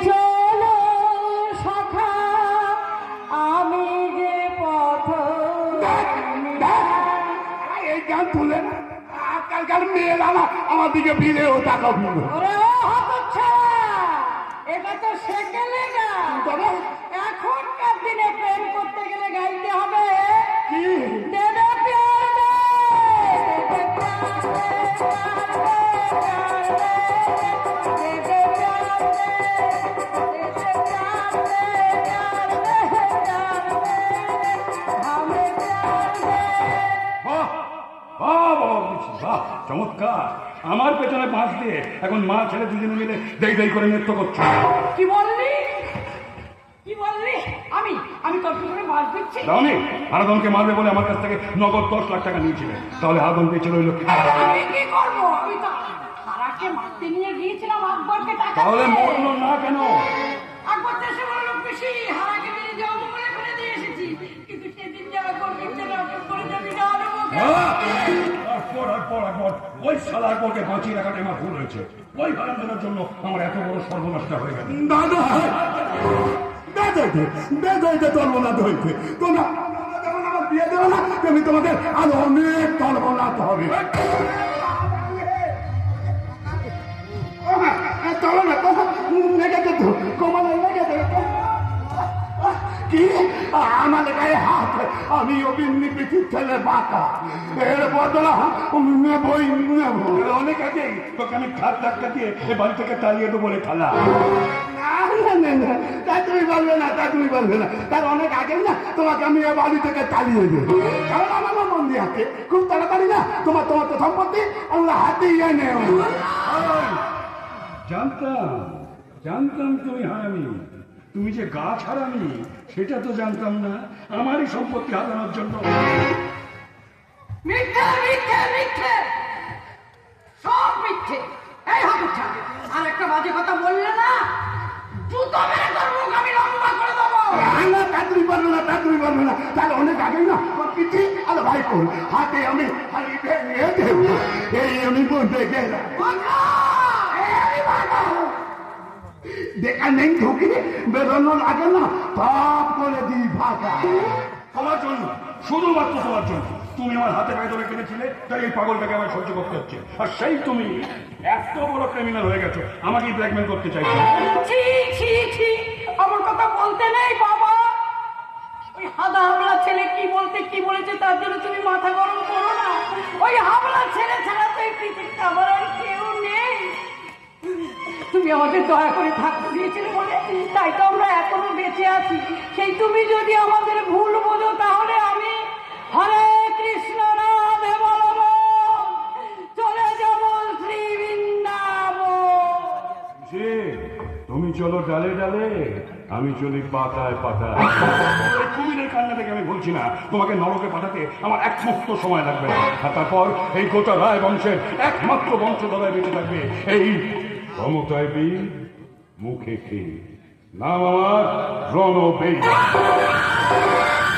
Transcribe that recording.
চলো সখা আমি যে পথ এই গান তুলে না আজকালকার মেয়েরা না আমার দিকে ফিরেও তাকাবি না। ওরে ও হতচ্ছাড়া, এটা তো সেকেলে গান। এখনকার দিনে প্রেম করতে গেলে গাইতে হবে কি? দেবে প্যার দে, দেবে প্যার দে, দেবে প্যার দে, দেবে প্যার দে, প্যার দে, প্যার দে, हमें प्यार दे। বাহ বাহ বাবা বুঝছি, বাহ চমৎকার। আমার পেছনে বাঁশ দিয়ে এখন মা ছেলে দুজনে মিলে দেই দেই করে নৃত্য করছে। কি বললি? কি বললি? আমি আমি তোর পিছনে মাছ দিচ্ছি? দাওনি হারাধনকে মারবে বলে আমার কাছ থেকে নগদ 10 লাখ টাকা নিয়েছিলেন, তাহলে হারাধন পেয়েছে ওই লোক। আমি কি করবো? আমি তো হারাকে মারতে নিয়ে গিয়েছিলাম আকবরকে টাকা তাহলে দিয়ে। মরলো না কেন? আকবর দেশে বড় লোক বেশি, হারাকে মেরে জঙ্গলে ফেলে দিয়ে এসেছি, কিন্তু সেদিন যে আকবর মিথ্যে নাটক করে যাবি না আরো বকে। আর ওই শালা আকবরকে বাঁচিয়ে রাখাটা আমার ভুল হয়েছে। ওই হারাধনের জন্য আমার এত বড় সর্বনাশ হয়ে গেল। দাদা বেদইতে তর্বনাথ হয়েছে। তোমরা যেমন আমার বিয়ে দেবে না তেমনি তোমাদের আরো অনেক তর্বনাথ হবে। চলো না তো লেগেছে তো কমানো লেগেছে কি আমার গায়ে হাত, আমি অভিন্নি পৃথিবীর ছেলে বাঁকা, এর বদলা নেবই নেবো। অনেক আগে তোকে আমি খাট ধাক্কা দিয়ে এ বাড়ি থেকে তাড়িয়ে দেবো বলে খালা। না তা তুমি বলবে না, তা তুমি বলবে না, তার অনেক আগে না তোমাকে আমি এ বাড়ি থেকে তাড়িয়ে দেবো। কারণ আমার মন্দির আছে খুব তাড়াতাড়ি না তোমার তোমার তো সম্পত্তি আমরা হাতেই এনে জানতাম জানতাম তুমি হারামি, তুমি যে গাছ হারামি সেটা তো জানতাম না। আমারই সম্পত্তি হারানোর জন্য মিথ্যে মিথ্যে মিথ্যে, সব মিথ্যে। এই হতচ্ছা, আর একটা বাজে কথা বললে না জুতো মেরে তোর মুখ আমি লম্বা করে দেবো। না তা তুমি বলবে না, তা তুমি বলবে না, তার অনেক আগেই না তোমার পিঠে আর ভাই কর হাতে আমি হাড়ি ভেঙে দেবো। এই আমি বলতে গেলাম দেখা নেই ঢুকি বেরোনো লাগে না, সব করে দিই ভাষা। তোমার জন্য, শুধুমাত্র তোমার জন্য। তুমি আমার হাতে পায়ে ধরে কেটেছিলে, তাই এই পাগলটাকে আমার সহ্য করতে হচ্ছে। আর সেই তুমি এত বড় ক্রিমিনাল হয়ে গেছো, আমাকেই ব্ল্যাকমেল করতে চাইছো। ছি ছি ছি, আমার কথা বলতে নেই বাবা। ওই হাদা হামলা ছেলে কি বলতে কি বলেছে তার জন্য তুমি মাথা গরম করো না। ওই হামলা ছেলে ছাড়া তো এই পৃথিবীতে আমার আর কেউ নেই। তুমি আমাদের দয়া করে থাকতে দিয়েছিলে বলে তাই তো আমরা এখনো বেঁচে আছি। সেই তুমি যদি আমাদের ভুল বোঝো তাহলে আমি হরে কৃষ্ণ রাধে বলবো, চলে যাব শ্রী বৃন্দাবন। যে তুমি চলো ডালে ডালে, আমি চলি পাতায় পাতায়। এই কুমিরের কান্না থেকে আমি বলছি না, তোমাকে নরকে পাঠাতে আমার এক মুহূর্ত সময় লাগবে না। আর তারপর এই গোটা রায় বংশের একমাত্র বংশধরায় বেঁচে থাকবে এই ক্ষমতায় বীর, মুখে কি নাম আমার রণবীর।